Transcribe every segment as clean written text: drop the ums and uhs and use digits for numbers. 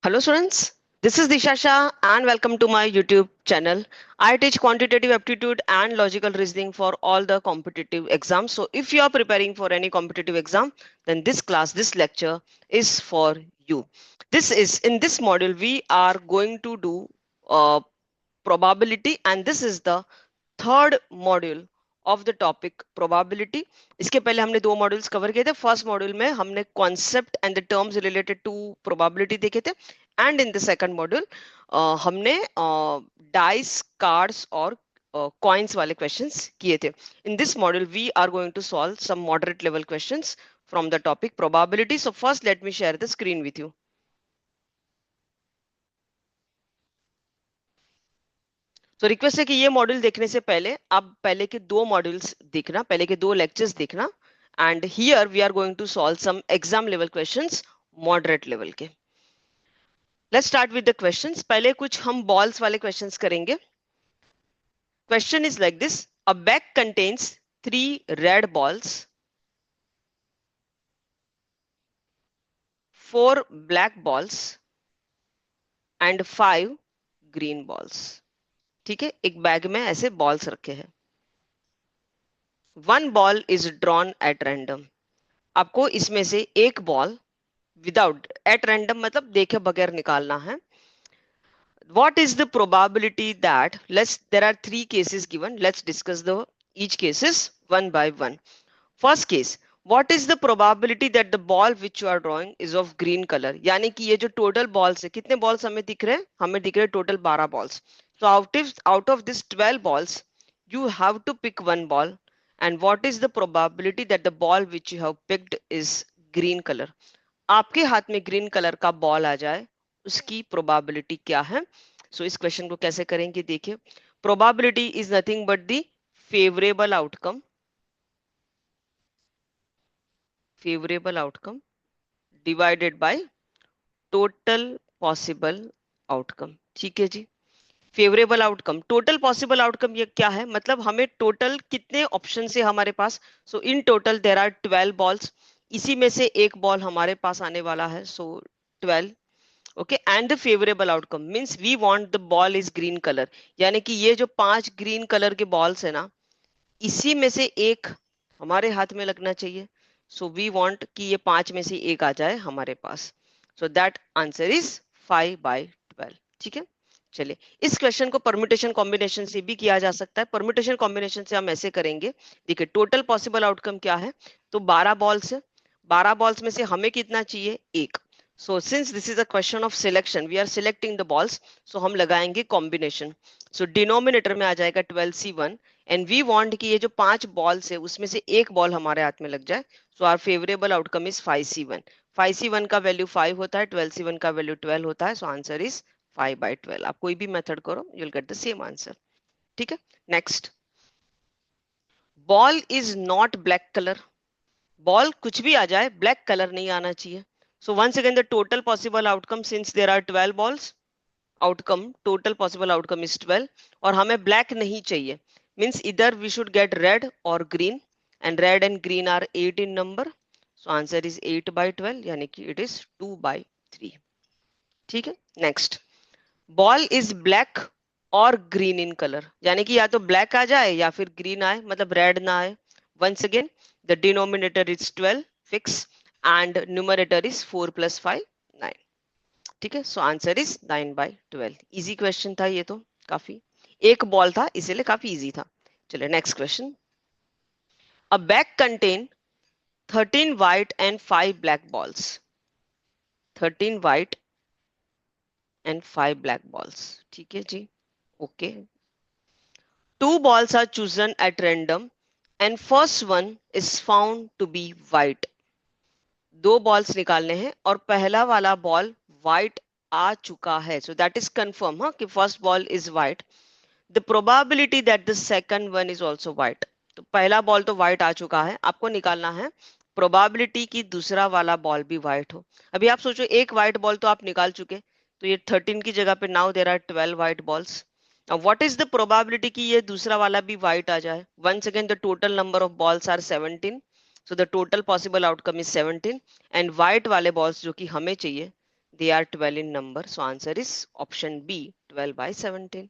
Hello students, this is Disha Shah and welcome to my YouTube channel. I teach quantitative aptitude and logical reasoning for all the competitive exams. So if you are preparing for any competitive exam, then this lecture is for you. In this module, we are going to do probability, and this is the third module of the topic probability. इसके पहले हमने दो modules cover किए थे. First module में हमने concept and the terms related to probability देखे थे, and in the second module हमने डाइस कार्ड्स और कॉइन्स वाले क्वेश्चंस किए थे. In this module we are going to solve some moderate level questions from the topic probability. So first let me share the screen with you. तो request है कि ये module देखने से पहले आप पहले के दो मॉड्यूल्स देखना, पहले के दो लेक्चर्स देखना, and here we are going to solve some exam level questions moderate level के. Let's start with the questions. पहले कुछ हम बॉल्स वाले क्वेश्चंस करेंगे. Question is like this: a bag contains 3 red balls, 4 black balls and 5 green balls. ठीक है, एक bag में ऐसे बॉल्स रखे हैं. One ball is drawn at random. आपको इसमें से एक बॉल विदाउट एट रैंडम मतलब देखे बगैर निकालना है. What is the probability that there are 3 cases given. Let's discuss each cases one by one. First case, what is the probability that the ball which you are drawing is of green color? यानी कि ये जो total balls है, कितने balls हमें दिख रहे हैं? हमें दिख रहे हैं total 12 balls. So out of this 12 balls, you have to pick one ball. And what is the probability that the ball which you have picked is green color? आपके हाथ में ग्रीन कलर का बॉल आ जाए, उसकी probability क्या है? सो इस question को कैसे करेंगे देखिए. Probability is nothing but the favourable outcome divided by total possible outcome. ठीक है जी. Favourable outcome, total possible outcome ये क्या है? मतलब हमें टोटल कितने ऑप्शन से हमारे पास. So in total there are 12 balls. इसी में से एक बॉल हमारे पास आने वाला है. So 12. Okay, and the favourable outcome means we want the ball is green colour. यानी कि ये जो 5 ग्रीन कलर के बॉल्स है ना, इसी में से एक हमारे हाथ में लगना चाहिए. सो वी वांट कि ये 5 में से एक आ जाए हमारे पास. So that answer is 5/12. ठीक है, चलिए इस क्वेश्चन को परम्यूटेशन कॉम्बिनेशन से भी किया जा सकता है. परम्यूटेशन कॉम्बिनेशन से हम ऐसे करेंगे. देखिए टोटल पॉसिबल आउटकम क्या है? तो 12 बॉल्स है. 12 बॉल्स में से हमें कितना चाहिए? एक. So since this is a question of selection, we are selecting the balls, so हम लगाएंगे कॉम्बिनेशन. सो डिनोमिनेटर में आ जाएगा 12C1 एंड वी वांट कि ये जो 5 बॉल्स है उसमें से एक बॉल हमारे हाथ में लग जाए. So our favourable outcome is 5C1. 5C1 का वैल्यू 5 होता है, 12C1 का वैल्यू 12 होता है. So answer is 5/12. आप कोई भी मेथड करो, you will get the same answer. ठीक है, next. Ball is not black colour. Ball कुछ भी आ जाए, ब्लैक कलर नहीं आना चाहिए. So once again the total possible outcome, since there are 12 balls, outcome total possible outcome is 12 और हमें ब्लैक नहीं चाहिए. मींस इधर वी शुड गेट रेड और green, and red and green are 8 in number. So answer is 8/12, यानी कि it is 2/3. ठीक है, नेक्स्ट. बॉल इज ब्लैक और ग्रीन इन कलर. यानी कि या तो ब्लैक आ जाए या फिर ग्रीन आए, मतलब रेड ना आए. Once again the denominator is 12 fix and numerator is 4 + 5 9. ठीक है, so answer is 9/12. Easy question था ये तो, काफी. एक बॉल था इसीलिए काफी इजी था. चलिए next question. A bag contain 13 white and 5 black balls. 13 white and 5 black balls. ठीक है जी, okay. 2 balls are chosen at random and first one is found to be white. 2 balls निकालने हैं और पहला वाला बॉल white आ चुका है. So that is confirm कि first ball is white. The probability that the second one is also white. तो पहला बॉल तो white आ चुका है, आपको निकालना है प्रोबेबिलिटी की दूसरा वाला बॉल भी व्हाइट हो. अभी आप सोचो, एक व्हाइट बॉल तो आप निकाल चुके, तो ये 13 की जगह पे now there are 12 white balls. Now what is the probability कि ये दूसरा वाला भी white आ जाए? Once again the total number of balls are 17. So the total possible outcome is 17 and white वाले balls जो कि हमें चाहिए, they are 12 in number, so answer is option B, 12 by 17.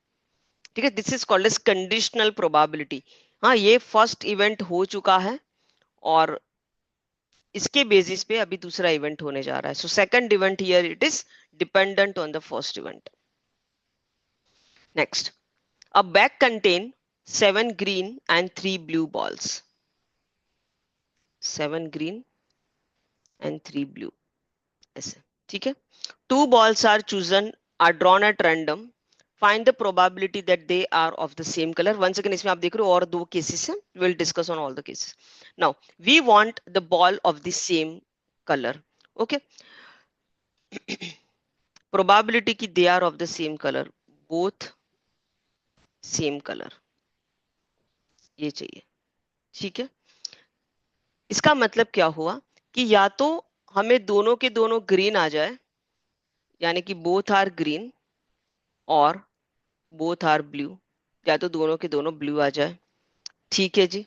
ठीक है, this is called as conditional probability. हाँ, ये first event हो चुका है और इसके बेसिस पे अभी दूसरा इवेंट होने जा रहा है। So second event here it is dependent on the first event. Next, a bag contain 7 green and 3 blue balls. 7 green and 3 blue, ऐसे, ठीक है। 2 balls are chosen, are drawn at random. Find the probability that they are of the same color. Once again, इसमें आप देख रहे हो और दो केसेस हैं, we'll discuss on all the cases. Now, we want the ball of the same color. Okay. Probability कि they are of the same color, both same color, ये चाहिए, ठीक है। इसका मतलब क्या हुआ कि या तो हमें दोनों के दोनों ग्रीन आ जाए, यानी कि बोथ आर ग्रीन और बोथ आर ब्लू, या तो दोनों के दोनों ब्लू आ जाए, ठीक है जी।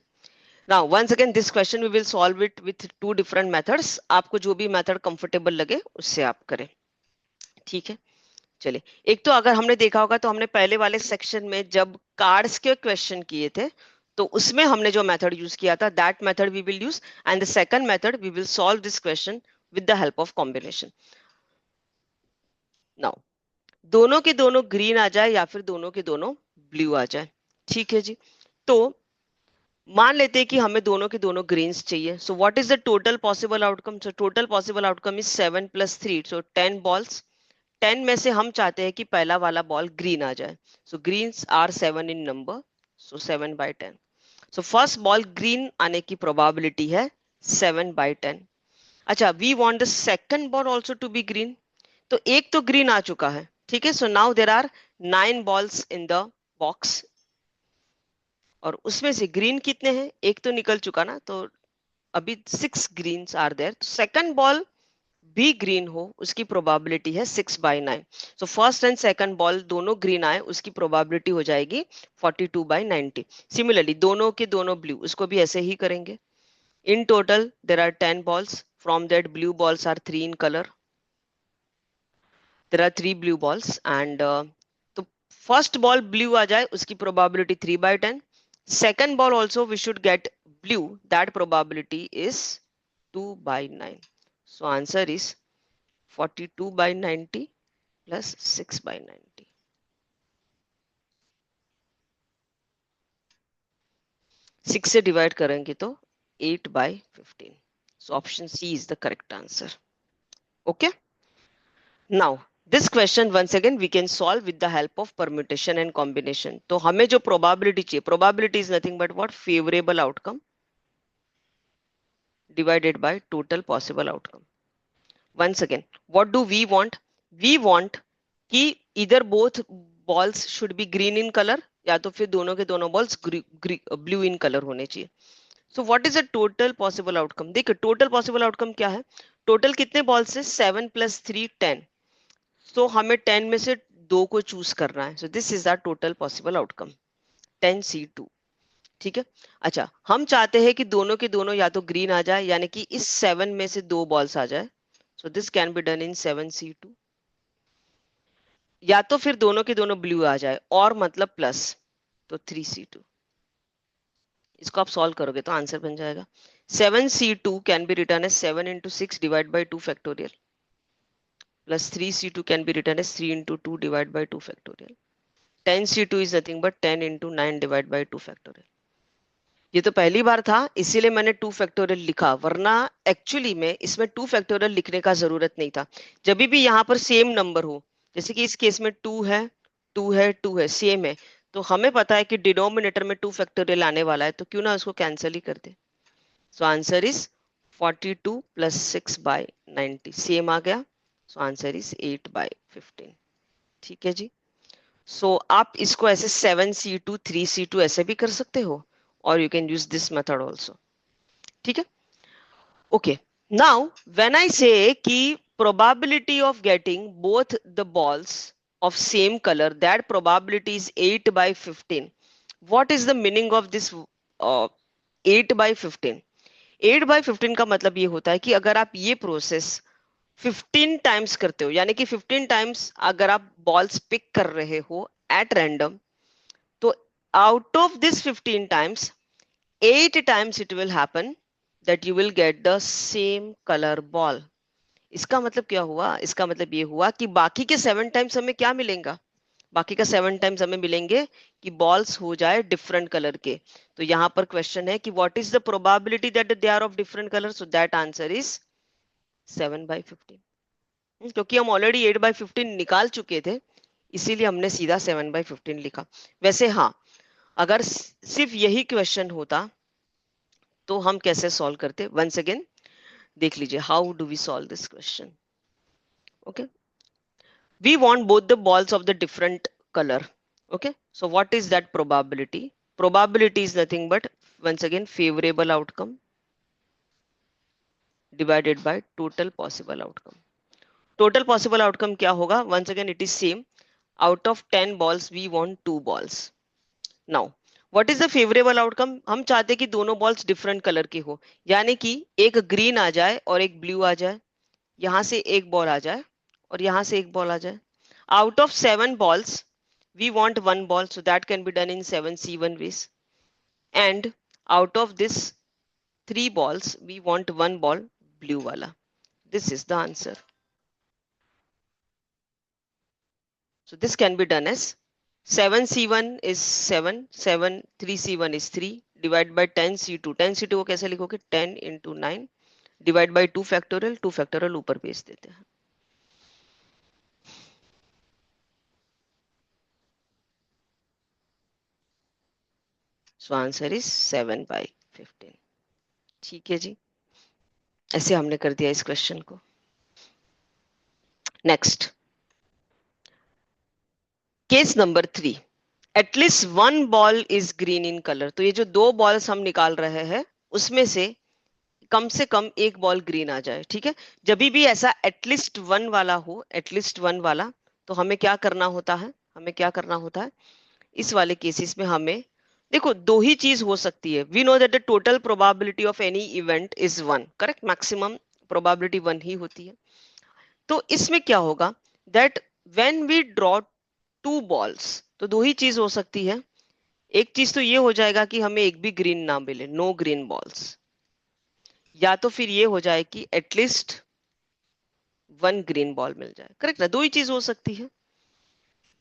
Now once again this question we will solve it with 2 different methods. आपको जो भी मेथड कंफर्टेबल लगे उससे आप करें, ठीक है। चलिए, एक तो अगर हमने देखा होगा तो हमने पहले वाले सेक्शन में जब कार्ड्स के क्वेश्चन किए थे तो उसमें हमने जो मेथड यूज किया था, that method we will use, and the second method we will solve this question with the help of combination. Now दोनों के दोनों ग्रीन आ जाए या फिर दोनों के दोनों ब्लू आ जाए, ठीक है जी। तो मान लेते हैं कि हमें दोनों के दोनों ग्रीन्स चाहिए। So what is the total possible outcome? So total possible outcome is 7 + 3, so 10 balls. 10 में से हम चाहते हैं कि पहला वाला बॉल ग्रीन आ जाए। So greens are 7 in number, so 7 by 10। So first ball green आने की प्रोबेबिलिटी है 7 by 10। अच्छा, we want the second ball also to be green, तो एक तो ग्रीन आ चुका है, ठीक है। So now there are 9 balls in the box, और उसमें से ग्रीन कितने हैं? एक तो निकल चुका ना, तो अभी 6 greens are there. Second ball भी ग्रीन हो उसकी प्रोबेबिलिटी है 6/9। So first and second ball दोनों ग्रीन आए, उसकी प्रोबेबिलिटी हो जाएगी 42/90। सिमिलरली दोनों के दोनों ब्लू, उसको भी ऐसे ही करेंगे। In total there are 10 balls, from that blue balls are 3 in colour, there are 3 blue balls, and तो फर्स्ट बॉल ब्लू आ जाए उसकी probability 3/10। Second ball also we should get blue, that probability is 2/9। So answer is 42/90 plus 6/90. 6 से divide करेंगे तो 8/15. So option C is the correct answer. Okay. Now this question once again we can solve with the help of permutation and combination. तो हमें जो probability चाहिए, probability is nothing but what? Favorable outcome divided by total possible outcome. Once again, what do we want? We want कि either both balls should be green in color, या तो फिर दोनों के दोनों बॉल्स ब्लू इन कलर होने चाहिए। So what is the total possible outcome? देखिए टोटल पॉसिबल आउटकम क्या है, टोटल कितने बॉल्स है? 7 + 3 10। सो हमें 10 में से 2 को चूज करना है। So this is the total possible outcome 10C2, ठीक है। अच्छा, हम चाहते हैं कि दोनों के दोनों या तो ग्रीन आ जाए, यानी कि इस 7 में से 2 बॉल्स आ जाए। So this can be done in 7C2, या तो फिर दोनों के दोनों ब्लू आ जाए, और मतलब प्लस, तो 3C2। इसको आप सॉल्व करोगे तो आंसर बन जाएगा 7C2 can be written as 7 × 6 divide by 2 factorial, plus 3C2 can be written as 3 × 2 divide by 2 factorial. 10C2 is nothing but 10 × 9 divide by 2 factorial. ये तो पहली बार था इसीलिए मैंने 2 फैक्टोरियल लिखा, वरना एक्चुअली में इसमें 2 फैक्टोरियल लिखने का जरूरत नहीं था। जब भी यहाँ पर सेम नंबर हो, जैसे कि इस केस में 2 है, 2 है, 2 है, सेम है, तो हमें पता है कि डिनोमिनेटर में 2 फैक्टोरियल आने वाला है, तो क्यों ना उसको कैंसिल ही कर दे। सो आंसर इज 42 + 6/90, सेम आ गया। सो आंसर इज 8/15, ठीक है जी। सो आप इसको ऐसे 7C2 3C2 ऐसे भी कर सकते हो, और you can use this method also, ठीक है। ओके, नाउ व्हेन आई से कि probability of getting both the balls of same color, that probability is 8/15. What is the meaning of this 8/15? 8/15 का मतलब ये होता है कि अगर आप ये प्रोसेस 15 टाइम्स करते हो, यानी कि 15 टाइम्स अगर आप बॉल्स पिक कर रहे हो एट रैंडम, तो out of this 15 times 8 times it will happen that you will get the same color ball. इसका मतलब क्या हुआ? इसका मतलब ये हुआ कि बाकी के 7 टाइम्स हमें क्या मिलेगा? बाकी का 7 टाइम्स हमें मिलेंगे कि बॉल्स हो जाए डिफरेंट कलर के। तो यहाँ पर क्वेश्चन है कि what is the probability that they are of different colour? So that answer is 7/15। क्योंकि हम ऑलरेडी 8/15 निकाल चुके थे, इसीलिए हमने सीधा 7/15 लिखा। वैसे हाँ, अगर सिर्फ यही क्वेश्चन होता तो हम कैसे सॉल्व करते? वंस अगेन देख लीजिए, how do we solve this question. Okay, we want both the balls of the different color. Okay, so what is that probability? Probability is nothing but, once again, favorable outcome divided by total possible outcome. Total possible outcome क्या होगा? Once again it is same, out of 10 balls we want 2 balls. Now what is the favorable outcome? हम चाहते कि दोनों balls different color के हो, यानी कि एक green आ जाए और एक blue आ जाए, यहाँ से एक बॉल आ जाए और यहाँ से एक बॉल आ जाए। Out of 7 balls we want 1 ball, so that can be done in 7C1 ways. And out of this 3 balls we want 1 ball blue wala. This is the answer. So this can be done as 7C1 is 7, 3C1 is 3, divide by 10C2. 10C2 को कैसे लिखोगे? 10 into 9 divide by 2 factorial, 2 factorial ऊपर भेज देते हैं। So answer is 7/15. ठीक है जी, ऐसे हमने कर दिया इस क्वेश्चन को। Next, case number 3, at least 1 ball is green in colour. तो ये जो 2 बॉल्स हम निकाल रहे हैं उसमें से कम एक बॉल ग्रीन आ जाए। ठीक है, जब भी ऐसा एटलीस्ट 1 वाला हो, एटलीस्ट 1 वाला, तो हमें क्या करना होता है? हमें क्या करना होता है इस वाले केसेस में? हमें देखो, दो ही चीज हो सकती है। We know that the total probability of any event is 1, correct? Maximum probability 1 ही होती है। तो इसमें क्या होगा? That when we draw 2 balls, तो दो ही चीज हो सकती है। एक चीज तो ये हो जाएगा कि हमें एक भी ग्रीन ना मिले, नो ग्रीन बॉल्स, या तो फिर ये हो जाए कि एटलीस्ट 1 ग्रीन बॉल मिल जाए। करेक्ट ना? दो ही चीज हो सकती है।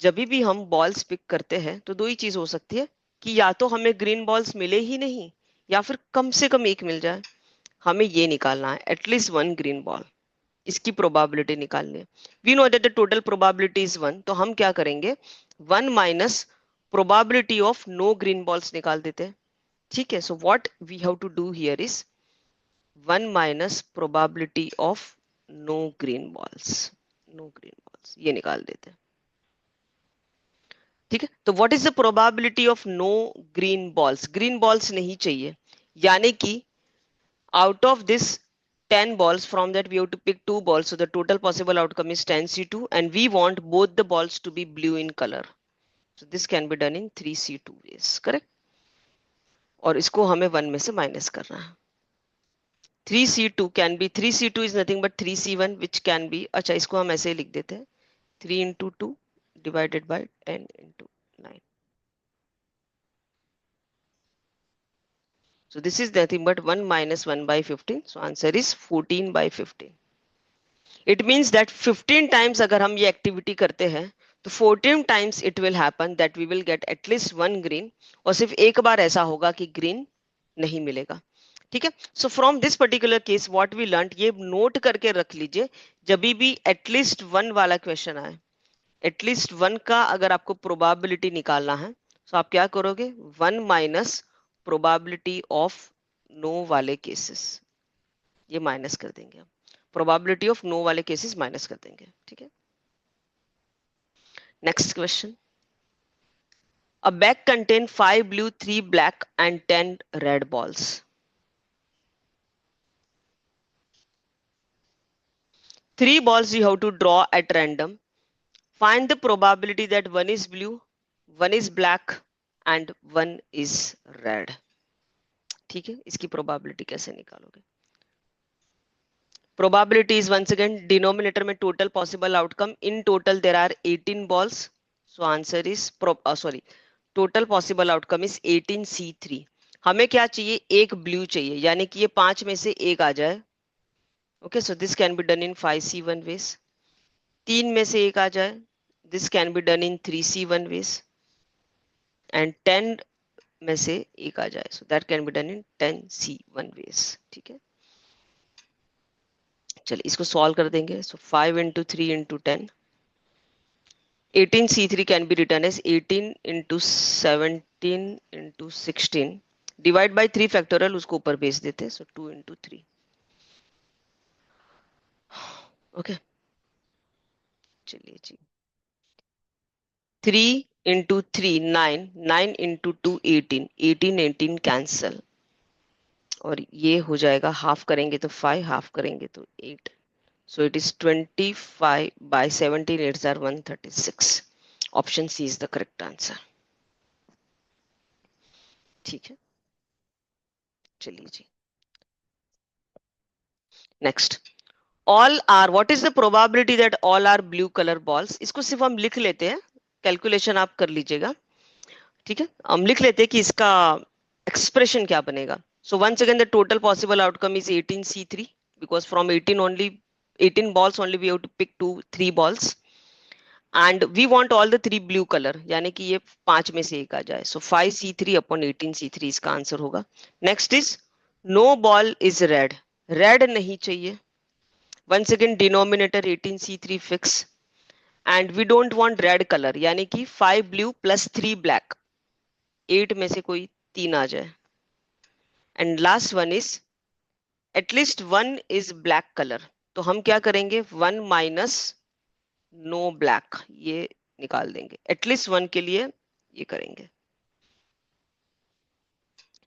जब भी हम बॉल्स पिक करते हैं तो दो ही चीज हो सकती है कि या तो हमें ग्रीन बॉल्स मिले ही नहीं, या फिर कम से कम एक मिल जाए। हमें ये निकालना है, एटलीस्ट 1 ग्रीन बॉल, इसकी प्रोबेबिलिटी निकालनी है। We know that the total probability is 1, तो हम क्या करेंगे? 1 minus probability of no green balls निकाल देते हैं। ठीक है, so what we have to do here is 1 minus probability of no green balls, no green balls ये निकाल देते हैं। ठीक है, तो what is the probability of no green balls? Green balls नहीं चाहिए, यानी कि out of this 10 balls, from that we have to pick 2 balls, so the total possible outcome is 10C2, and we want both the balls to be blue in color, so this can be done in 3C2 ways, correct? और इसको हमें 1 में से minus करना है। 3C2 can be, 3C2 is nothing but 3C1, which can be, अच्छा इसको हम ऐसे ही लिख देते हैं, 3 into 2 divided by 10 into 9. So this is nothing but 1 minus 1/15. So answer is 14/15. It means that 15 times अगर हम ये एक्टिविटी करते हैं तो 14 times it will happen that we will get at least 1 green, और सिर्फ एक बार ऐसा होगा कि ग्रीन नहीं मिलेगा। ठीक है, so from this particular case what we learn, ये नोट करके रख लीजिए। जब भी एटलीस्ट 1 वाला क्वेश्चन आए, एटलीस्ट 1 का अगर आपको प्रोबेबिलिटी निकालना है, तो आप क्या करोगे? 1 माइनस प्रोबेबिलिटी ऑफ नो वाले केसेस, ये माइनस कर देंगे। प्रोबेबिलिटी ऑफ नो वाले केसेस माइनस कर देंगे। ठीक है, next question, a bag contain 5 blue, 3 black and 10 red balls. 3 balls you have to draw at random. Find the probability that 1 is blue, 1 is black and 1 is red. ठीक है, इसकी probability कैसे निकालोगे? Probability is once again denominator में total possible outcome. In total there are 18 balls. So answer is total possible outcome is 18C3. हमें क्या चाहिए? एक ब्लू चाहिए, यानी कि ये 5 में से एक आ जाए. Okay, so this can be done in 5C1 ways. 3 में से एक आ जाए. This can be done in 3C1 ways. And 10 में से एक आ जाए. So that can be done in 10C1 ways. ठीक है, चलिए इसको सॉल्व कर देंगे. So 5 into 3 into 10. 18C3 can be written as 18 into 17 into 16. Divide by 3 factorial, उसको ऊपर भेज देते हैं. So 2 into 3. Okay. चलिए जी. 3 into 3 9, 9 into 2 18, 18 18 कैंसल, और ये हो जाएगा हाफ करेंगे तो 5, हाफ करेंगे तो 8. So it is 25 by 17, 8s are 136. Option C is the correct answer. ठीक है, चलिए जी. Next, all are, what is the probability that all are blue colour balls. इसको सिर्फ हम लिख लेते हैं, कैलकुलेशन आप कर लीजिएगा. ठीक है, हम लिख लेते हैं कि इसका एक्सप्रेशन क्या बनेगा. So once again the total possible outcome is 18C3 because from 18 balls only we have to pick 3 balls and we want all the 3 blue color, यानी कि ये 5 में से एक आ जाए. So 5C3 upon 18C3 इसका आंसर होगा. Next is no ball is red. Red नहीं चाहिए. Once again denominator 18C3 fix and we don't want red color, यानी कि 5 blue plus 3 black, 8 में से कोई 3 आ जाए. And last one is at least 1 is black color. तो हम क्या करेंगे? 1 minus no black, ये निकाल देंगे. at least 1 के लिए ये करेंगे.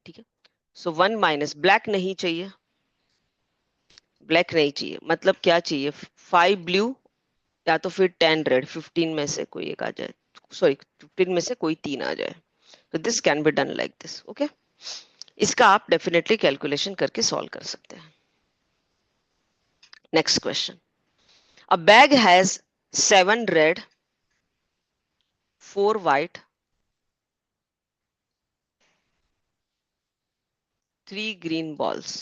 ठीक है, so 1 minus black नहीं चाहिए. ब्लैक नहीं चाहिए मतलब क्या चाहिए? 5 ब्लू या तो फिर 10 रेड, 15 में से कोई एक आ जाए. सॉरी, 15 में से कोई 3 आ जाए. तो this can be done like this. Okay, इसका आप डेफिनेटली कैलकुलेशन करके सॉल्व कर सकते हैं. Next question, a bag has 7 red, 4 white, 3 green balls.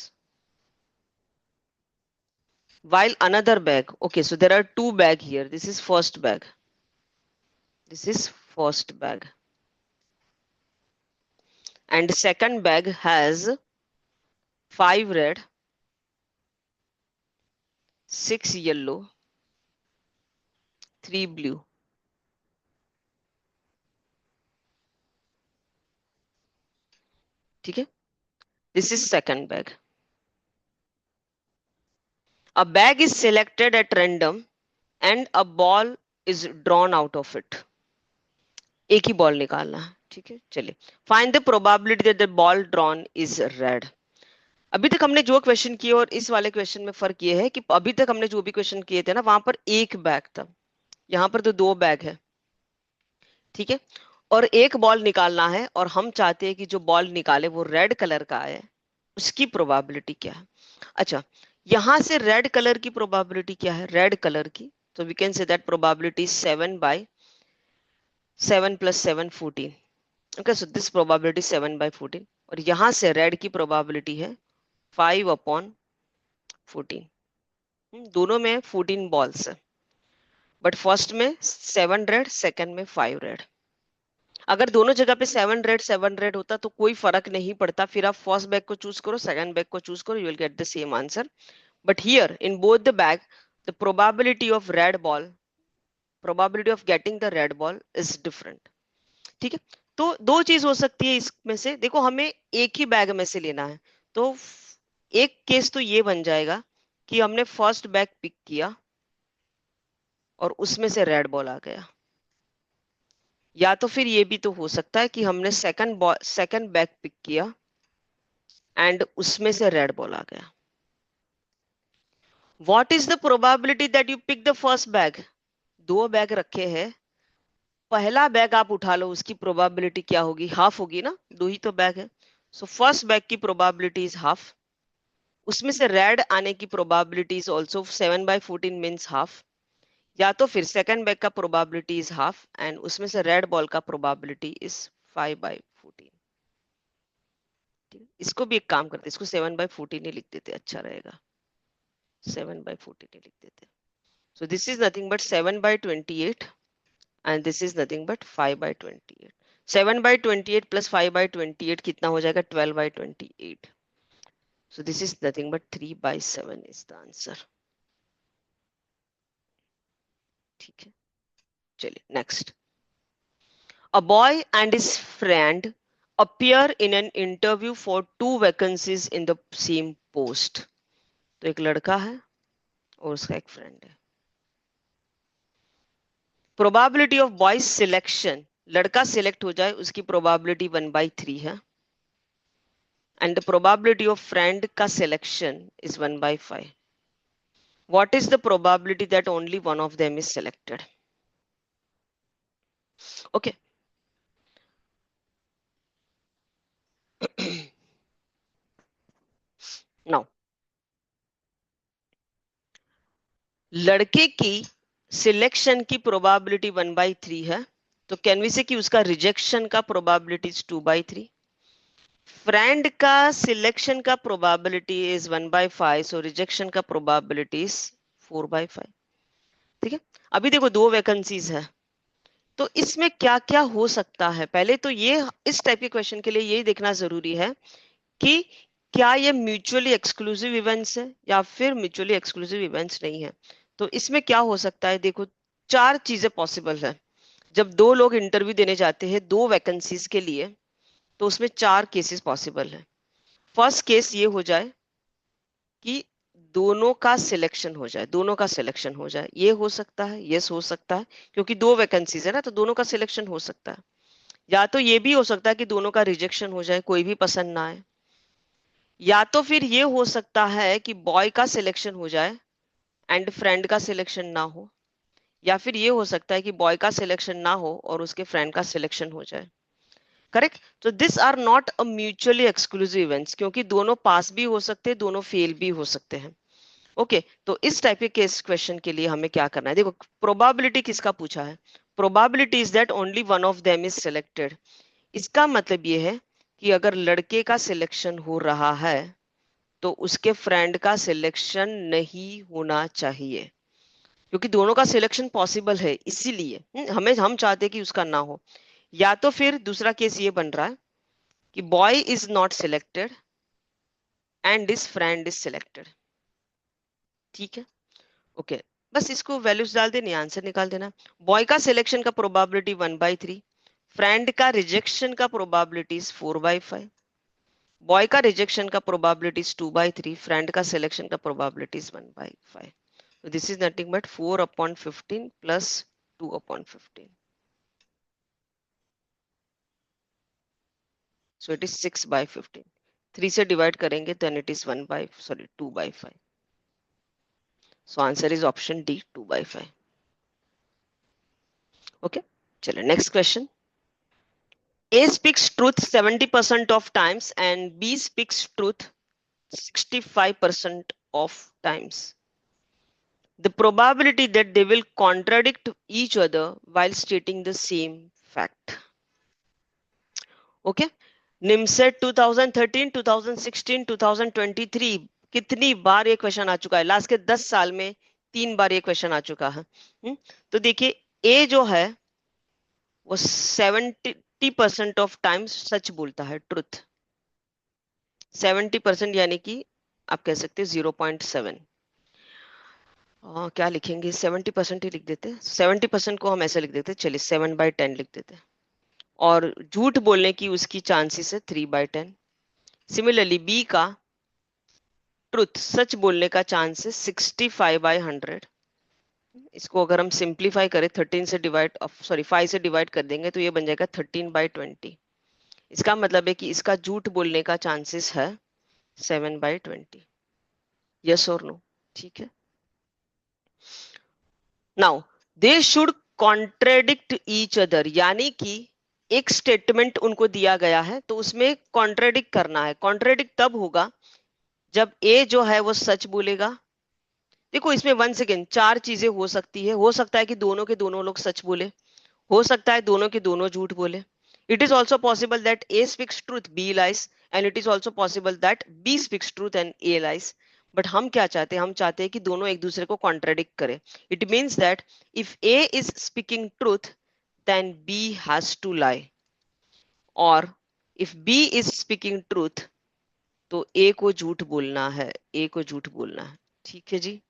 While another bag, okay, so there are 2 bag here. This is first bag. This is first bag. And second bag has 5 red, 6 yellow, 3 blue. ठीक है, this is second bag. A bag is selected at random and a ball is drawn out of it. एक ही ball निकालना है. ठीक है, चलिए. Find the probability that the ball drawn is red. अभी तक हमने जो क्वेश्चन किए और इस वाले क्वेश्चन में फर्क ये है कि अभी तक हमने जो भी क्वेश्चन किए थे ना, वहां पर एक बैग था, यहाँ पर तो 2 बैग है. ठीक है, और एक बॉल निकालना है और हम चाहते हैं कि जो बॉल निकाले वो रेड कलर का आए. उसकी प्रोबेबिलिटी क्या है? अच्छा, यहां से रेड कलर की प्रोबेबिलिटी क्या है? रेड कलर की, तो we can say that probability 7 by 7 plus 7 14. Okay, so this probability 7 by 14. और यहां से रेड की प्रोबेबिलिटी है 5 upon 14. दोनों में 14 बॉल्स है, बट फर्स्ट में 7 रेड, सेकंड में 5 रेड. अगर दोनों जगह पे 7 रेड होता तो कोई फर्क नहीं पड़ता. फिर आप फर्स्ट बैग को चूज करो, सेकंड बैग को चूज करो, you will get the same answer. But here in both the bag the probability of red ball, probability of getting the red ball is different. ठीक है, तो 2 चीज हो सकती है इसमें से. देखो, हमें एक ही बैग में से लेना है, तो एक केस तो ये बन जाएगा कि हमने फर्स्ट बैग पिक किया और उसमें से रेड बॉल आ गया. या तो फिर ये भी तो हो सकता है कि हमने सेकंड बैग पिक किया एंड उसमें से रेड बॉल आ गया. What is the probability that you pick the first bag? 2 bag रखे हैं, पहला बैग आप उठा लो, उसकी प्रोबेबिलिटी क्या होगी? हाफ होगी ना, 2 ही तो बैग है. सो फर्स्ट बैग की प्रोबेबिलिटी इज हाफ उसमें से रेड आने की probability is also 7/14 means half, या तो फिर सेकंड बैग का प्रोबेबिलिटी इज हाफ एंड उसमें से रेड बॉल का प्रोबेबिलिटी इज 5/14। इसको भी एक काम करते, इसको 7/14 ही लिख देते, अच्छा रहेगा, 7/14 ही लिख देते। So this is nothing but 7/28 and this is nothing but 5/28. 7/28 plus 5/28 कितना हो जाएगा? 12/28. So this is nothing but 3/7 is the answer. ठीक है, चलिए next. A boy and his friend appear in an interview for 2 vacancies in the same post. तो एक लड़का है और उसका एक फ्रेंड है। प्रोबेबिलिटी ऑफ बॉयज सिलेक्शन, लड़का सिलेक्ट हो जाए उसकी प्रोबेबिलिटी 1/3 है and the probability of friend का selection is 1/5. What is the probability that only one of them is selected? Okay. Now, लड़के की सिलेक्शन की प्रोबेबिलिटी 1/3 है, तो कैन वी से कि उसका रिजेक्शन का प्रोबेबिलिटी इज 2/3। फ्रेंड का सिलेक्शन का प्रोबेबिलिटी इज 1/5, सो रिजेक्शन का प्रोबेबिलिटी इज 4/5। ठीक है, अभी देखो 2 वैकेंसीज है, तो इसमें क्या क्या हो सकता है? पहले तो ये इस टाइप के क्वेश्चन के लिए यही देखना जरूरी है कि क्या ये म्यूचुअली एक्सक्लूसिव इवेंट्स है या फिर म्यूचुअली एक्सक्लूसिव इवेंट्स नहीं है। तो इसमें क्या हो सकता है, देखो 4 चीजें पॉसिबल है। जब 2 लोग इंटरव्यू देने जाते हैं 2 वैकेंसीज के लिए, तो उसमें 4 केसेस पॉसिबल है। फर्स्ट केस ये हो जाए कि दोनों का सिलेक्शन हो जाए, दोनों का सिलेक्शन हो जाए, ये हो सकता है, यस हो सकता है, क्योंकि 2 वैकेंसीज है ना, तो दोनों का सिलेक्शन हो सकता है। या तो ये भी हो सकता है कि दोनों का रिजेक्शन हो जाए, कोई भी पसंद ना आए। या तो फिर ये हो सकता है कि बॉय का सिलेक्शन हो जाए एंड फ्रेंड का सिलेक्शन ना हो। या फिर ये हो सकता है कि बॉय का सिलेक्शन ना हो और उसके फ्रेंड का सिलेक्शन हो जाए। करेक्ट, तो this are not a mutually exclusive events, क्योंकि दोनों पास भी हो सकते हैं, दोनों फेल भी हो सकते हैं। ओके, तो इस टाइप के केस क्वेश्चन के लिए हमें क्या करना है? देखो प्रोबेबिलिटी किसका पूछा है, probability is that only one of them is selected. इसका मतलब ये है कि अगर लड़के का सिलेक्शन हो रहा है तो उसके फ्रेंड का सिलेक्शन नहीं होना चाहिए, क्योंकि दोनों का सिलेक्शन पॉसिबल है, इसीलिए हम चाहते हैं कि उसका ना हो। या तो फिर दूसरा केस ये बन रहा है कि boy is not selected and this friend is selected. ठीक है, ओके, बस इसको वैल्यूज डाल देनी, आंसर निकाल देना। बॉय का सिलेक्शन का प्रोबेबिलिटी 1/3, फ्रेंड का रिजेक्शन का प्रोबेबिलिटी 4/5, बॉय का रिजेक्शन का प्रोबेबिलिटी 2/3, फ्रेंड का सिलेक्शन का probability 1/5। So this is nothing but 4/15 plus 2/15. So it is 6/15. 3 से डिवाइड करेंगे then it is 2/5. So answer is option D, 2/5. Okay, चलो next question. A speaks truth 70% of times and B speaks truth 65% of times. The probability that they will contradict each other while stating the same fact. Okay, NIMCET 2013, 2016, 2023 कितनी बार ये question आ चुका है? Last के 10 साल में 3 बार ये question आ चुका है। तो देखिए ए जो है वो 70% ऑफ टाइम्स सच बोलता है, ट्रुथ 70%, यानी कि आप कह सकते हैं 0.7। क्या लिखेंगे? 70% ही लिख देते, 70% को हम ऐसे लिख देते, चलिए 7/10 लिख देते। और झूठ बोलने की उसकी चांसेस है 3/10। सिमिलरली बी का ट्रुथ, सच बोलने का चांस है 65/100। इसको अगर हम सिंप्लीफाई करें 13 से डिवाइड, सॉरी 5 से डिवाइड कर देंगे तो ये बन जाएगा 13/20। इसका मतलब है कि इसका झूठ बोलने का चांसेस है 7/20। यस और नो? ठीक है, now they should contradict each other, यानी कि एक स्टेटमेंट उनको दिया गया है तो उसमें कॉन्ट्रेडिक्ट करना है। कॉन्ट्रेडिक्ट तब होगा जब ए जो है वो सच बोलेगा, देखो इसमें वन सेकेंड, चार चीजें हो सकती है। हो सकता है कि दोनों के दोनों लोग सच बोले, हो सकता है दोनों के दोनों झूठ बोले। It is also possible that A speaks truth, B lies, and it is also possible that B speaks truth and A lies. But हम क्या चाहते हैं? हम चाहते हैं कि दोनों एक दूसरे को कॉन्ट्राडिक्ट करें। It means that if A is speaking truth then B has to lie, और if B is speaking truth तो ए को झूठ बोलना है, ए को झूठ बोलना है। ठीक है जी,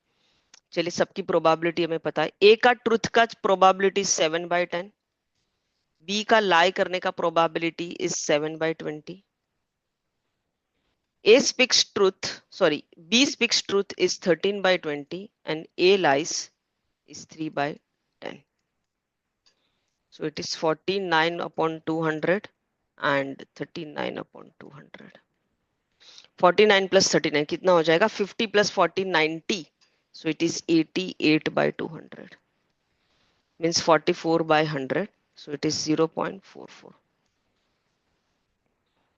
चलिए सबकी प्रोबेबिलिटी हमें पता है। ए का ट्रुथ का प्रोबेबिलिटी 7/10, बी का लाई करने का probability is 7/20। A speaks truth, sorry, B speaks truth is 13/20 and A lies is 3/10. So it is 49/200 and 39/200. 49 plus 39 कितना हो जाएगा? 50 plus 40 90. So it is 88/200. Means 44/100. So it is 0.44.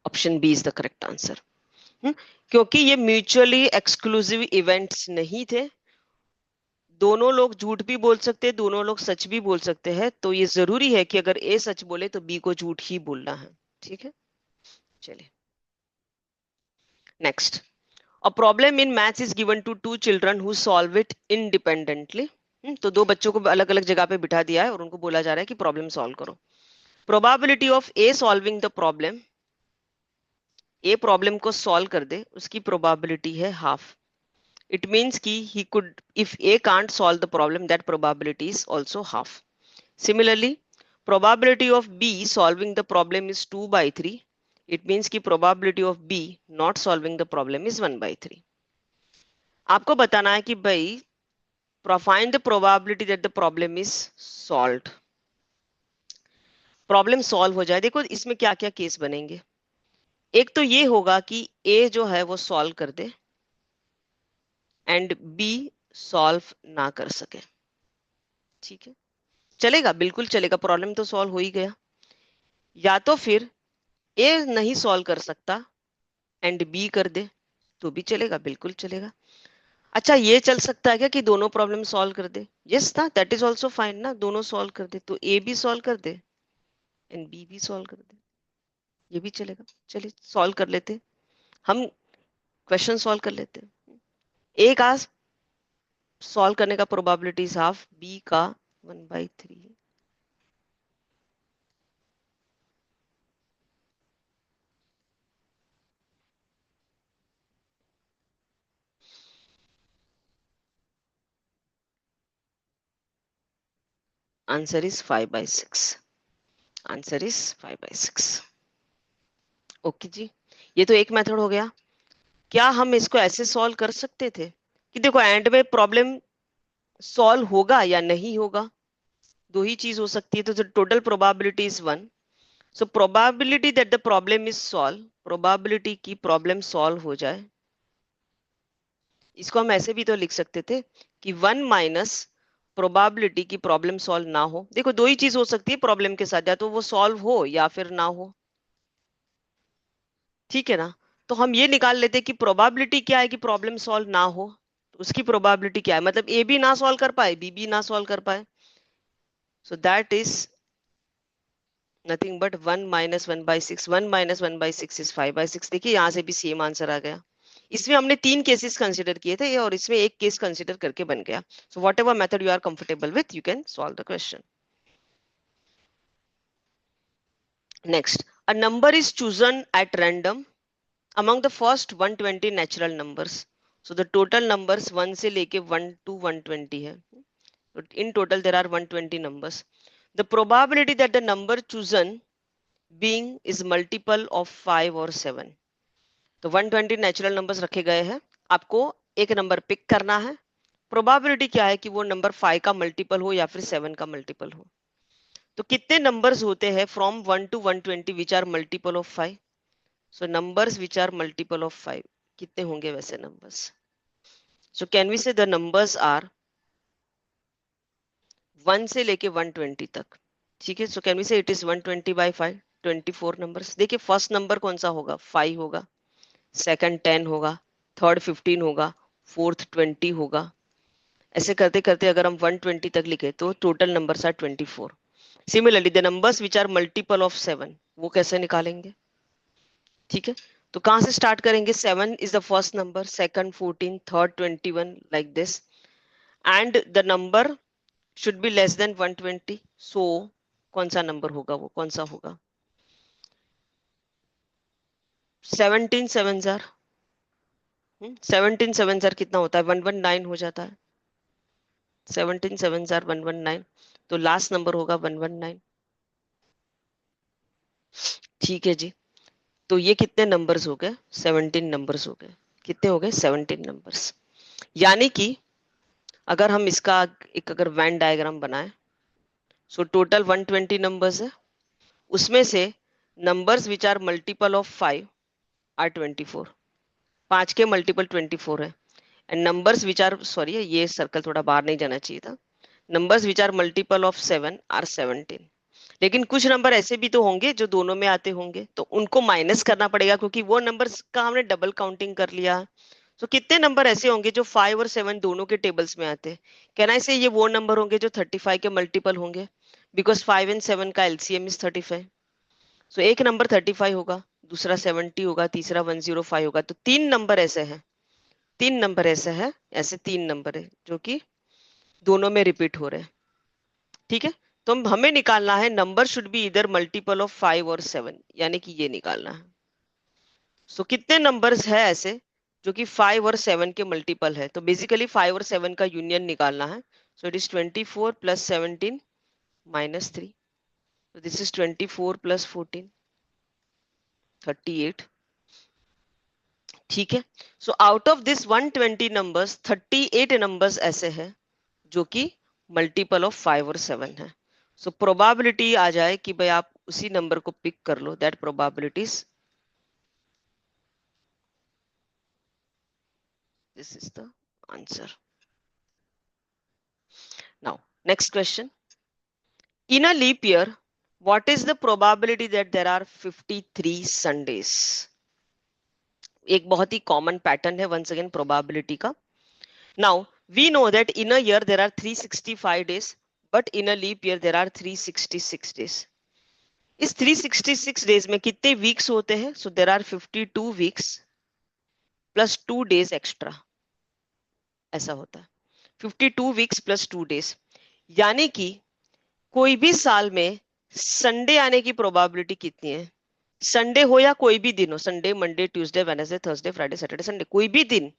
Option B is the correct answer. क्योंकि ये mutually exclusive events नहीं थे, दोनों लोग झूठ भी बोल सकते हैं, दोनों लोग सच भी बोल सकते हैं, तो ये जरूरी है कि अगर ए सच बोले तो बी को झूठ ही बोलना है। ठीक है, चलिए next. A problem in maths is given to two children who solve it independently. तो दो बच्चों को अलग अलग जगह पे बिठा दिया है और उनको बोला जा रहा है कि प्रॉब्लम सॉल्व करो। Probability of A solving the problem, a problem को सॉल्व कर दे, उसकी प्रोबेबिलिटी है हाफ। It means कि he could, if A can't solve the problem, that probability is also half. Similarly, probability of B solving the problem is 2/3. It means कि probability of B not solving the problem is 1/3. आपको बताना है कि भाई find the probability that the problem is solved. Problem solve हो जाए। देखो इसमें क्या क्या केस बनेंगे। एक तो ये होगा कि A जो है वो सॉल्व कर दे एंड B सॉल्व ना कर सके। ठीक है, चलेगा, बिल्कुल चलेगा, प्रॉब्लम तो सॉल्व हो ही गया। या तो फिर ए नहीं सॉल्व कर सकता एंड बी कर दे तो भी चलेगा, बिल्कुल चलेगा। अच्छा ये चल सकता है क्या कि दोनों प्रॉब्लम सॉल्व कर दे? यस था, दैट इज ऑल्सो फाइन ना, दोनों सॉल्व कर दे तो ए भी सॉल्व कर दे एंड बी भी सॉल्व कर दे, ये भी चलेगा। चलिए सॉल्व कर लेते, हम क्वेश्चन सॉल्व कर लेते। ए का सॉल्व करने का प्रोबेबिलिटी हाफ, बी का 1/3। Answer is 5/6। Answer is 5/6। Okay जी, ये तो एक मेथड हो गया। क्या हम इसको ऐसे सॉल्व कर सकते थे कि देखो एंड में प्रॉब्लम सॉल्व होगा या नहीं होगा? दो ही चीज हो सकती है, तो total probability is 1। So probability that the problem is solve, probability की प्रॉब्लम सॉल्व हो जाए, इसको हम ऐसे भी तो लिख सकते थे कि 1 माइनस प्रोबेबिलिटी की प्रॉब्लम सॉल्व ना हो। देखो दो ही चीज हो सकती है प्रॉब्लम के साथ, या तो वो सॉल्व हो या फिर ना हो। ठीक है ना, तो हम ये निकाल लेते कि प्रोबेबिलिटी क्या है कि प्रॉब्लम सॉल्व ना हो, तो उसकी प्रोबेबिलिटी क्या है, मतलब ए भी ना सॉल्व कर पाए, बी भी ना सॉल्व कर पाए। So that is nothing but 1 minus 1/6। 1 minus 1/6 is 5/6। देखिए यहाँ से भी सेम आंसर आ गया। इसमें हमने तीन केसेस कंसिडर किए थे और इसमें एक केस कंसिडर करके बन गया। So whatever method you are comfortable with you can solve the question. Next, a number is chosen at random among the first 120 natural numbers. So the total numbers 1 से लेके 1 to 120 है। So in total there are 120 numbers. The probability that the number chosen being is multiple of 5 or 7. तो 120 natural numbers रखे गए हैं, आपको एक number pick करना है। प्रोबेबिलिटी क्या है कि वो नंबर 5 का मल्टीपल हो या फिर 7 का मल्टीपल हो। तो कितने नंबर्स होते हैं from 1 to 120 which are multiple of 5? So numbers which are multiple of 5 कितने होंगे वैसे numbers? So can we say the numbers are 1 से लेके 120 तक। ठीक है, so can we say it is 120/5, 24 numbers. देखिए फर्स्ट नंबर कौन सा होगा? 5 होगा, सेकंड 10 होगा, थर्ड 15 होगा, फोर्थ 20 होगा। ऐसे करते करते अगर हम 120 तक लिखे तो total numbers are 24। Similarly the numbers which are multiple of 7, वो कैसे निकालेंगे? ठीक है, तो कहां से स्टार्ट करेंगे? 7 is the first number, second 14, third 21, like this, and the number should be less than 120। सो कौन सा नंबर होगा वो, कौन सा होगा? 17 7 जार 17 7 जार कितना होता है? 119 हो जाता है। 17 7 जार 119, तो लास्ट नंबर होगा 119। ठीक है जी, तो ये कितने नंबर्स हो गए? 17 नंबर्स हो गए। कितने हो गए? 17 नंबर्स। यानी कि अगर हम इसका एक अगर वेन डायग्राम बनाए, सो टोटल 120 नंबर्स है, उसमें से numbers which are multiple of 5 are 24, 5 के मल्टीपल 24 है। And numbers which are, sorry ये सर्कल थोड़ा बाहर नहीं जाना चाहिए था, numbers which are multiple of 7 are 17। लेकिन कुछ नंबर ऐसे भी तो होंगे जो दोनों में आते होंगे, तो उनको माइनस करना पड़ेगा क्योंकि वो नंबर्स का हमने डबल काउंटिंग कर लिया। तो कितने नंबर ऐसे होंगे जो 5 और 7 दोनों के टेबल्स में आते हैं? कहना से ये वो नंबर होंगे जो 35 के मल्टीपल होंगे, बिकॉज 5 एंड 7 का एलसीएम इज 35। सो एक नंबर 35 होगा, दूसरा 70 होगा, तीसरा 105 होगा। तो तीन नंबर ऐसे हैं, तीन नंबर ऐसे है, ऐसे तीन नंबर है जो कि दोनों में रिपीट हो रहे हैं। ठीक है, तो हमें निकालना है नंबर शुड बी इधर मल्टीपल ऑफ 5 और 7, यानी कि ये निकालना है। सो कितने नंबर्स है ऐसे जो कि 5 और 7 के मल्टीपल है? तो बेसिकली 5 और 7 का यूनियन निकालना है। So it is 24 plus 17 minus 3, so this is 24 plus 14, 38। ठीक है, so out of this 120 numbers 38 numbers ऐसे हैं जो कि मल्टीपल ऑफ 5 और 7 है। सो प्रोबेबिलिटी आ जाए कि भाई आप उसी नंबर को पिक कर लो, that probabilities, this is the answer. Now next question, in a leap year what is the probability that there are 53 Sundays? एक बहुत ही कॉमन पैटर्न है वंस अगेन प्रोबेबिलिटी का। Now we know that in a year there are 365 days, but in a leap year there are 366 days. इस 366 days में कितने weeks होते हैं? So there are 52 weeks plus 2 days extra, ऐसा होता है। 52 वीक्स प्लस 2 डेज, यानी कि कोई भी साल में संडे आने की प्रोबेबिलिटी कितनी है? संडे हो या कोई भी दिन हो, Sunday Monday Tuesday Wednesday Thursday Friday Saturday Sunday, कोई भी दिन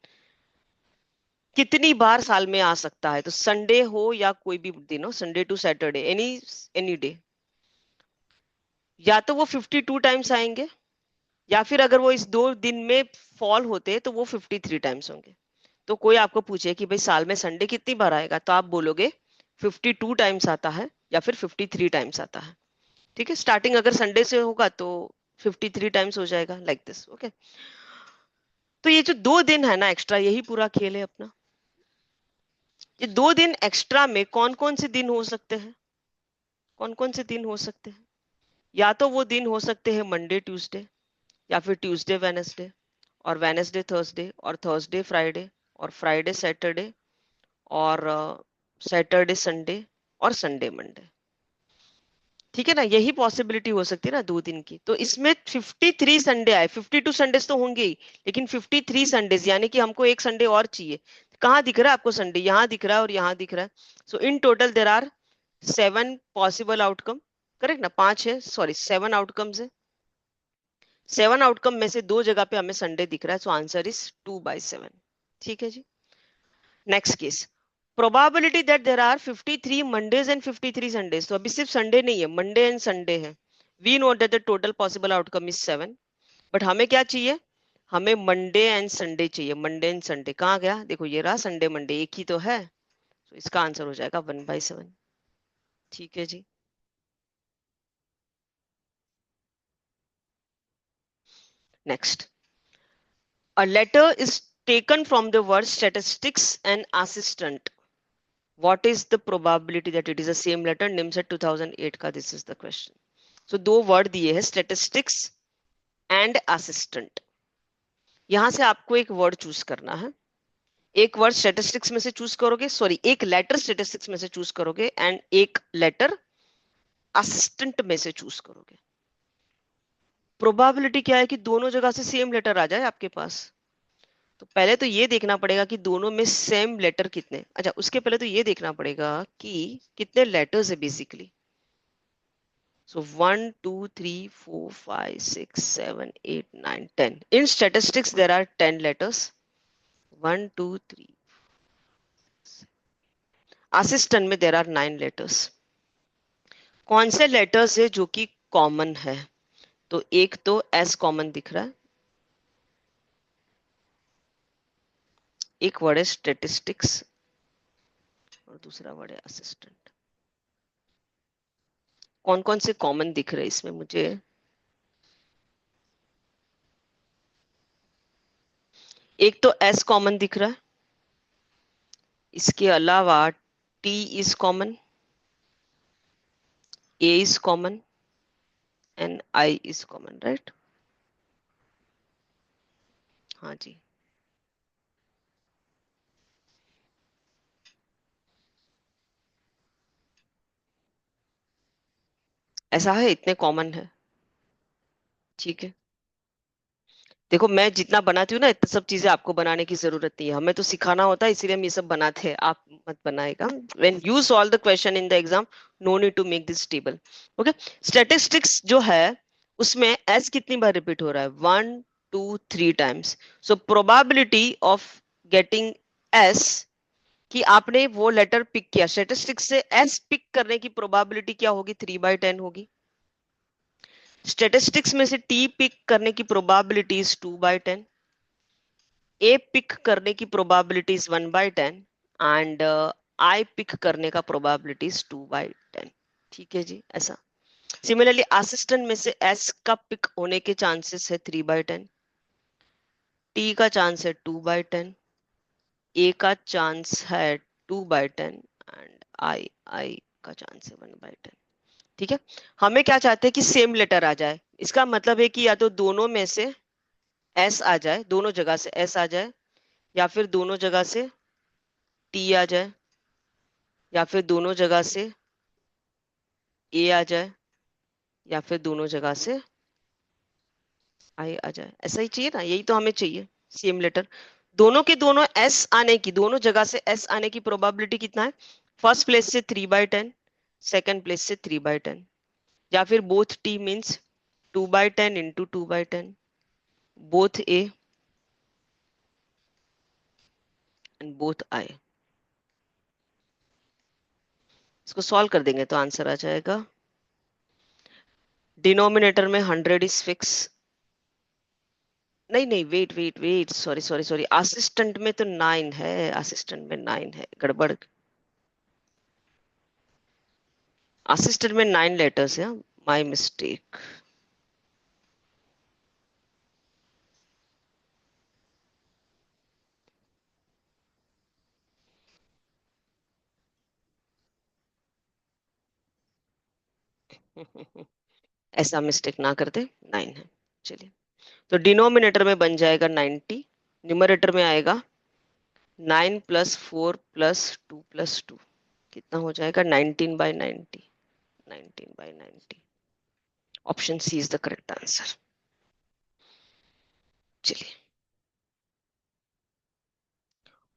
कितनी बार साल में आ सकता है? तो संडे हो या कोई भी दिन हो, Sunday to Saturday, any day, या तो वो 52 टाइम्स आएंगे, या फिर अगर वो इस 2 दिन में फॉल होते तो वो 53 टाइम्स होंगे। तो कोई आपको पूछे कि भाई साल में संडे कितनी बार आएगा, तो आप बोलोगे 52 टाइम्स आता है या फिर 53 टाइम्स आता है। ठीक है, स्टार्टिंग अगर संडे से होगा तो 53 टाइम्स हो जाएगा, लाइक दिस। ओके, तो ये जो 2 दिन है ना एक्स्ट्रा, यही पूरा खेल है अपना। ये 2 दिन एक्स्ट्रा में कौन कौन से दिन हो सकते हैं? कौन कौन से दिन हो सकते हैं? या तो वो दिन हो सकते हैं मंडे ट्यूसडे, या फिर ट्यूसडे वेनेसडे, और वेनेसडे थर्सडे, और थर्सडे फ्राइडे, और फ्राइडे सैटरडे, और सैटरडे संडे, और संडे मंडे। ठीक है ना, यही पॉसिबिलिटी हो सकती है ना 2 दिन की। तो इसमें 53 संडे आए, 52 संडेज तो होंगे ही, लेकिन 53 संडेज, यानी कि हमको एक संडे और चाहिए। कहाँ दिख रहा है आपको संडे? यहाँ दिख रहा है और यहाँ दिख रहा है। So in total there are 7 possible outcome, correct ना? 5 है, सॉरी 7 आउटकम्स है। 7 आउटकम में से 2 जगह पे हमें संडे दिख रहा है, सो आंसर इज 2/7। ठीक है जी, next case, probability that there are 53 Mondays and 53 Sundays. तो अभी सिर्फ संडे नहीं है, मंडे एंड संडे है। We know that the total possible outcome is 7, but हमें क्या चाहिए? हमें मंडे एंड संडे चाहिए। मंडे एंड संडे कहाँ गया? देखो ये रहा, संडे मंडे एक ही तो है, तो इसका आंसर हो जाएगा 1/7। ठीक है जी, next, a letter is taken from the word statistics and assistant. What is the probability that it is the same letter? NIMS 2008 का, this is the question. So 2 word दिए हैं, statistics and assistant. यहां से आपको एक वर्ड चूज करना है, एक वर्ड स्टैटिस्टिक्स में से चूज करोगे, सॉरी एक लेटर स्टैटिस्टिक्स में से चूज करोगे एंड एक लेटर असिस्टेंट में से चूज करोगे। प्रोबेबिलिटी क्या है कि दोनों जगह से सेम लेटर आ जाए आपके पास। तो पहले तो ये देखना पड़ेगा कि दोनों में सेम लेटर कितने, अच्छा उसके पहले तो ये देखना पड़ेगा कि कितने लेटर्स है basically. So 1, 2, 3, 4, 5, 6, 7, 8, 9, 10. In statistics, there are 10 letters. 1, 2, 3. Assistant में there are 9 letters. कौन से letters है जो कि common है? तो एक तो S common दिख रहा है, एक वर्ड है statistics और दूसरा वर्ड है assistant. कौन कौन से common दिख रहे हैं इसमें मुझे? एक तो S common दिख रहा है, इसके अलावा T is common, A is common and I is common, right? हाँ जी, ऐसा है, इतने कॉमन है। ठीक है, देखो मैं जितना बनाती हूँ ना, इतना सब चीजें आपको बनाने की जरूरत नहीं है, हमें तो सिखाना होता है, इसीलिए हम ये सब बनाते हैं, आप मत बनाएगा। When you solve the question in the exam, no need to make this table. Okay, statistics जो है उसमें एस कितनी बार रिपीट हो रहा है? 1, 2, 3 times. So probability of getting S, कि आपने वो लेटर पिक किया, स्टैटिस्टिक्स से एस पिक करने की प्रोबेबिलिटी क्या होगी? 3/10 होगी। स्टैटिस्टिक्स में से टी पिक करने की प्रोबेबिलिटी इज 2/10, ए पिक करने की probability is 1/10 and I pick करने का प्रोबेबिलिटी इज 2/10। ठीक है जी, ऐसा। सिमिलरली असिस्टेंट में से एस का पिक होने के चांसेस है 3/10, टी का चांस है 2/10, ए का चांस है 2/10 एंड आई का चांस है 1/10। ठीक है, हमें क्या चाहते हैं कि सेम लेटर आ जाए। इसका मतलब है कि या तो दोनों में से एस आ जाए, दोनों जगह से एस आ जाए, या फिर दोनों जगह से टी आ जाए, या फिर दोनों जगह से ए आ जाए, या फिर दोनों जगह से आई आ जाए। ऐसा ही चाहिए ना, यही तो हमें चाहिए, सेम लेटर। दोनों के दोनों एस आने की, दोनों जगह से एस आने की प्रोबेबिलिटी कितना है? फर्स्ट प्लेस से 3/10, सेकंड प्लेस से 3/10, या फिर both T means 2/10 into 2/10, both A and both I. इसको सॉल्व कर देंगे तो आंसर आ जाएगा। डिनोमिनेटर में 100 इज फिक्स, नहीं नहीं, wait wait wait, sorry sorry sorry, assistant में तो 9 है, असिस्टेंट में 9 है, गड़बड़। असिस्टेंट में 9 लेटर्स है, माय मिस्टेक। ऐसा मिस्टेक ना करते, 9 है। चलिए, तो डिनोमिनेटर में बन जाएगा 90, न्यूमरेटर में आएगा 9 + 4 + 2 + 2, कितना हो जाएगा? 19/90, 19/90। Option C is the correct answer. चलिए,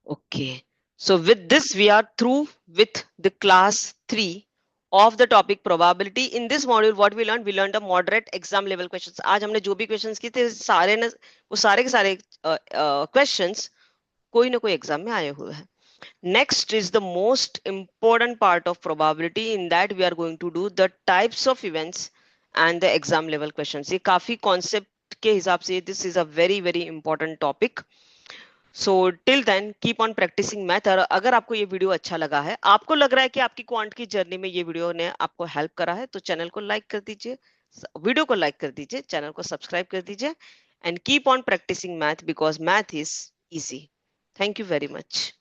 okay. So with this, we are through with the class 3 of the topic probability. In this module, what we learned a moderate exam level questions. आज हमने जो भी questions किए थे, सारे न वो सारे के सारे questions कोई ना कोई एग्जाम में आए हुए हैं। Next is the most important part of probability. In that, we are going to do the types of events and the exam level questions. ये काफी concept के हिसाब से this is a very very important topic. So till then keep on practising math. और अगर आपको ये video अच्छा लगा है, आपको लग रहा है कि आपकी क्वांट की जर्नी में ये वीडियो ने आपको हेल्प करा है, तो चैनल को लाइक कर दीजिए, वीडियो को लाइक कर दीजिए, चैनल को सब्सक्राइब कर दीजिए and keep on practising math because math is easy. Thank you very much.